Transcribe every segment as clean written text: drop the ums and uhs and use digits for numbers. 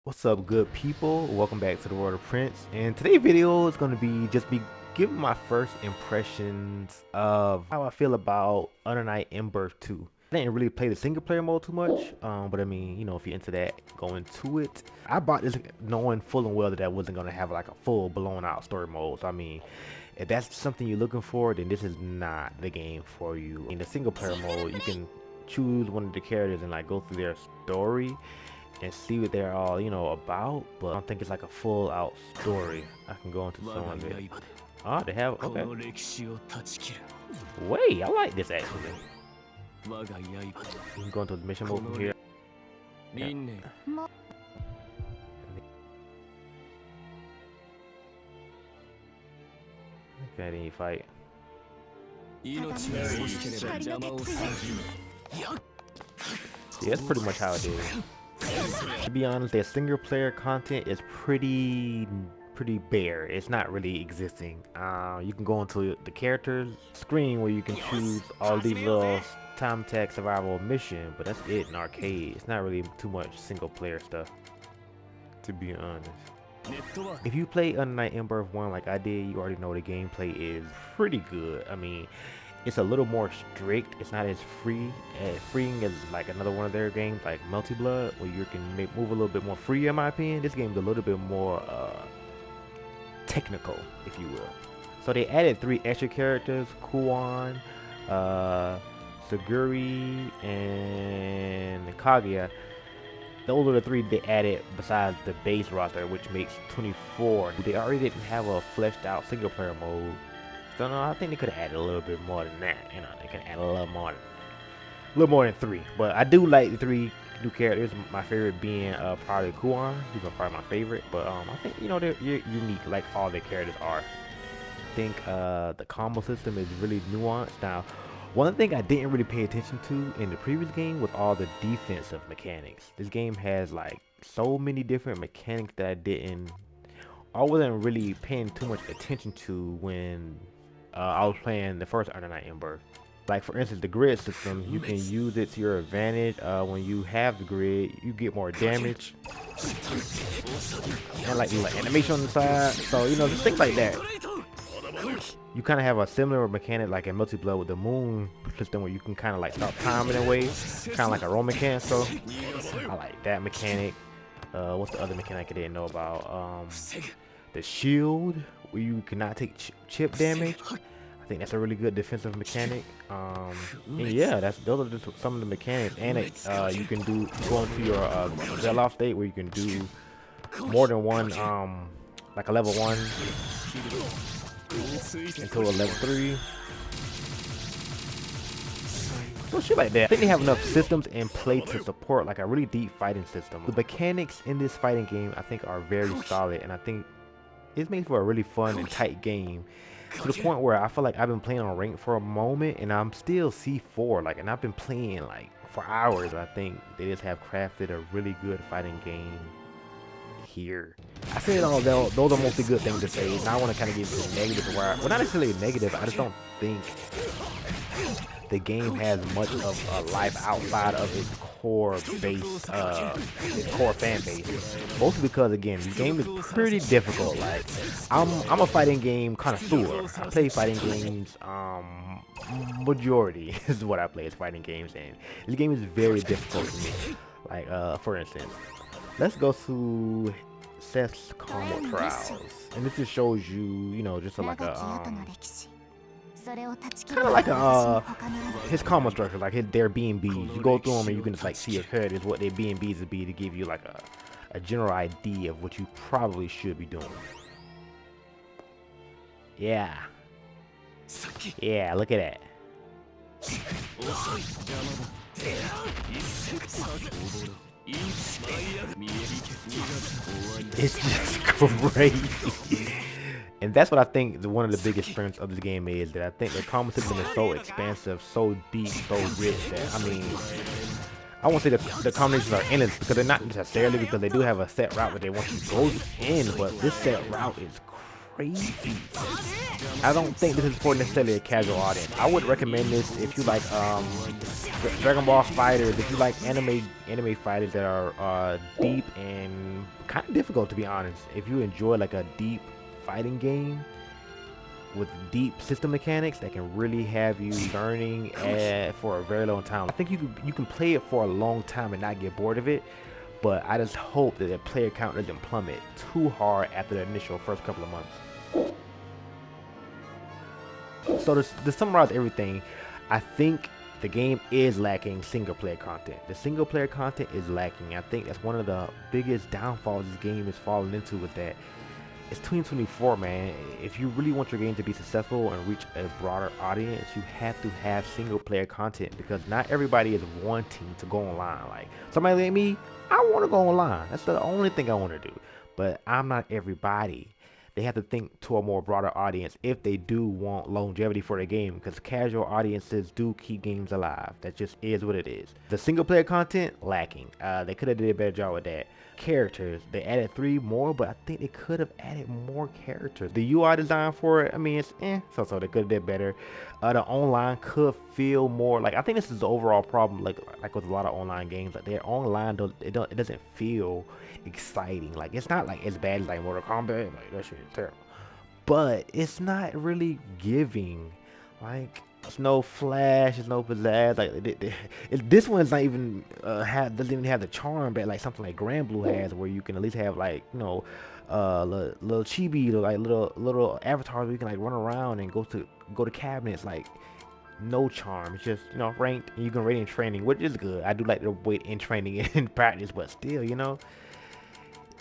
What's up, good people? Welcome back to the world of Prince. And today's video is going to be giving my first impressions of how I feel about Undernight in Birth 2. I didn't really play the single player mode too much, but I mean, if you're into that, go into it. I bought this knowing full and well that I wasn't going to have like a full blown out story mode. So I mean, if that's something you're looking for, then this is not the game for you. In the single player mode, you can choose one of the characters and like go through their story and see what they're all, about, but I don't think it's like a full out story. I can go into some of it. Oh, they have, okay. Wait, I like this actually. You can go into the mission mode from here. Yeah. Okay, then you fight. Yeah, that's pretty much how it is. To be honest, their single player content is pretty bare. It's not really existing. You can go into the characters screen where you can choose all these little time tag survival mission, but that's it in arcade. It's not really too much single player stuff, to be honest. If you play Undernight in Birth 1 like I did, you already know the gameplay is pretty good. I mean, it's a little more strict. It's not as freeing as like another one of their games like Multi Blood, where you can move a little bit more free, in my opinion. This game's a little bit more technical, if you will. So they added 3 extra characters: Kuon, Saguri, and Kaguya. Those are the 3 they added besides the base roster, which makes 24. They already didn't have a fleshed out single player mode. So no, I think they could have added a little bit more than that. They could add a little more than 3. But I do like the 3 new characters. My favorite being probably Kuon. He's probably my favorite. But I think they're unique, like all the characters are. I think the combo system is really nuanced. Now, one thing I didn't really pay attention to in the previous game was all the defensive mechanics. This game has like so many different mechanics that I wasn't really paying too much attention to when I was playing the first Undernight in Birth. Like for instance, the grid system, you can use it to your advantage. When you have the grid, you get more damage, and like animation on the side. So just things like that. You kind of have a similar mechanic like in Multi Blood with the moon system, where you can kind of like stop time in a way, kind of like a Roman cancel. I like that mechanic. What's the other mechanic I didn't know about? The shield, where you cannot take chip damage. I think that's a really good defensive mechanic. And yeah, those are just some of the mechanics. And you can go into your sell-off state where you can do more than one, like a level 1 into a level 3. So shit like that. I think they have enough systems in play to support like a really deep fighting system. The mechanics in this fighting game I think are very solid, and I think it's made for a really fun and tight game, to the point where I feel like I've been playing on rank for a moment and I'm still C4, like, and I've been playing like for hours. I think they just have crafted a really good fighting game here. I said all those are mostly good things to say. Now I want to kind of get into the negative, where, well, not necessarily negative, I just don't think the game has much of a life outside of its core base, its core fan base. Mostly because, again, the game is pretty difficult. Like, I'm a fighting game connoisseur. I play fighting games. Majority is what I play is fighting games, and this game is very difficult to me. Like, for instance, let's go to Seth's combo trials, and this just shows you, just like a kind of like a his combo structure, like their B&Bs. You go through them and you can just like see your characters, what their B&Bs would be, to give you like a general idea of what you probably should be doing. Yeah, look at that. It's just crazy. And that's what I think one of the biggest strengths of this game is, that I think the combo system is so expansive, so deep, so rich, that, I mean, I won't say the combinations are endless, because they're not necessarily, because they do have a set route that they want you to go in, but this set route is crazy. I don't think this is for necessarily a casual audience. I would recommend this if you like Dragon Ball fighters. If you like anime fighters that are deep and kind of difficult, to be honest. If you enjoy like a deep fighting game with deep system mechanics that can really have you learning for a very long time, I think you can play it for a long time and not get bored of it. But I just hope that the player count doesn't plummet too hard after the initial first couple of months. So to summarize everything, I think the game is lacking single player content. The single player content is lacking. I think that's one of the biggest downfalls this game is falling into, with that it's 2024, man. If you really want your game to be successful and reach a broader audience, you have to have single player content, because not everybody is wanting to go online. Like somebody like me, I want to go online. That's the only thing I want to do. But I'm not everybody. They have to think to a more broader audience if they do want longevity for the game, because casual audiences do keep games alive. That just is what it is. The single player content lacking. They could have did a better job with that. Characters, they added 3 more, but I think they could have added more characters. The UI design for it, I mean, it's so they could have did better. The online could feel more like, I think this is the overall problem, like with a lot of online games, like their online it doesn't feel exciting. Like it's not like as bad as like Mortal Kombat, like that shit is terrible, but it's not really giving. Like it's no flash, it's no pizzazz. Like this one's not even doesn't even have the charm that like something like Grand Blue has, where you can at least have like, you know, little chibi, or like little avatars where you can like run around and go to cabinets. Like no charm. It's just, you know, ranked, and you can rate in training, which is good. I do like to wait in training and practice, but still, you know,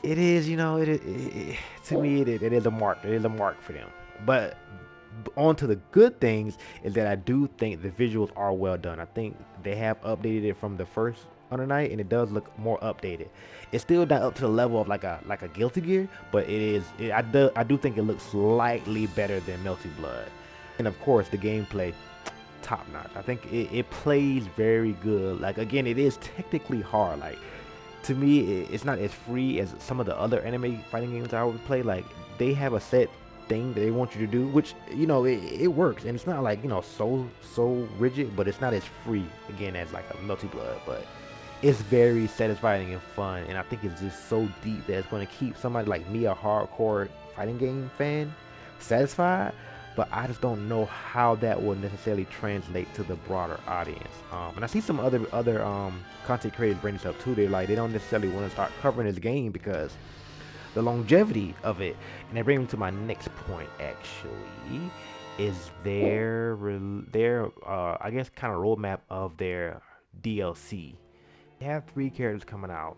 it is, you know, to me it is a mark. It is a mark for them. But on to the good things is that I do think the visuals are well done. I think they have updated it from the first Undernight, and it does look more updated. It's still not up to the level of like a Guilty Gear, but I do think it looks slightly better than Melty Blood. And of course the gameplay, top notch. I think it plays very good. Like again, it is technically hard. Like to me, it's not as free as some of the other anime fighting games I would play. Like they have a set thing that they want you to do, which, you know, it works, and it's not like, you know, so rigid, but it's not as free again as like a Melty Blood. But it's very satisfying and fun, and I think it's just so deep that it's going to keep somebody like me, a hardcore fighting game fan, satisfied. But I just don't know how that will necessarily translate to the broader audience. And I see some other content creators bring this up too. They're like, they don't necessarily want to start covering this game because the longevity of it. And they bring me to my next point, actually, is their I guess kind of roadmap of their DLC. They have 3 characters coming out.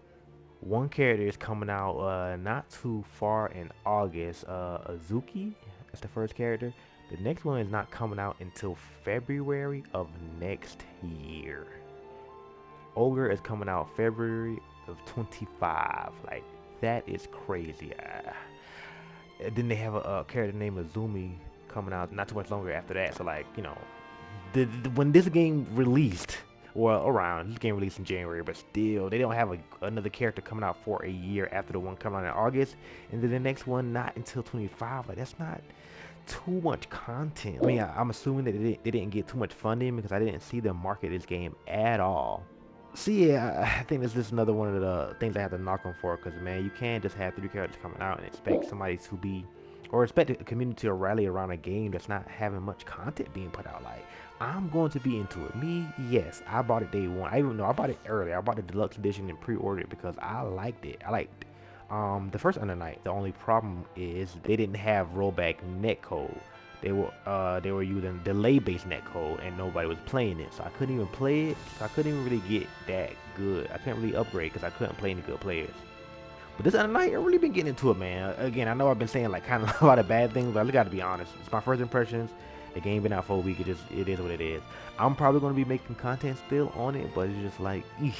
One character is coming out not too far in August. Azuki, that's the first character. The next one is not coming out until February of next year. Ogre is coming out February of 25. Like, that is crazy. Then they have a character named Azumi coming out not too much longer after that. So like, you know, when this game released, well, around this game released in January, but still they don't have another character coming out for a year after the one coming out in August, and then the next one not until 25. Like, that's not too much content. I mean, I'm assuming that they didn't get too much funding, because I didn't see them market this game at all. So yeah, I think this is another one of the things I have to knock on for, because man, you can't just have 3 characters coming out and expect somebody to be, or expect a community to rally around a game that's not having much content being put out. Like, I'm going to be into it. Me, yes, I bought it day one. I even know I bought it early. I bought the deluxe edition and pre-ordered it because I liked it. I liked the first Undernight. The only problem is they didn't have rollback netcode. They were using delay-based netcode, and nobody was playing it, so I couldn't even play it. So I couldn't even really get that good. I couldn't really upgrade because I couldn't play any good players. But this other night, I've really been getting into it, man. Again, I know I've been saying like kind of a lot of bad things, but I got to be honest. It's my first impressions. The game been out for a week. It is what it is. I'm probably going to be making content still on it, but it's just like, eesh,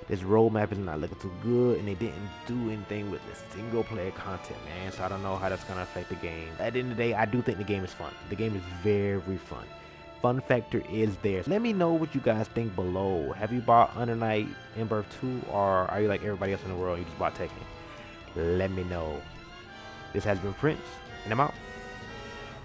this roadmap is not looking too good, and they didn't do anything with the single player content, man. So I don't know how that's going to affect the game. At the end of the day, I do think the game is fun. The game is very fun. Fun factor is there. Let me know what you guys think below. Have you bought Undernight In-Birth 2, or are you like everybody else in the world, you just bought Tekken? Let me know. This has been Prince, and I'm out.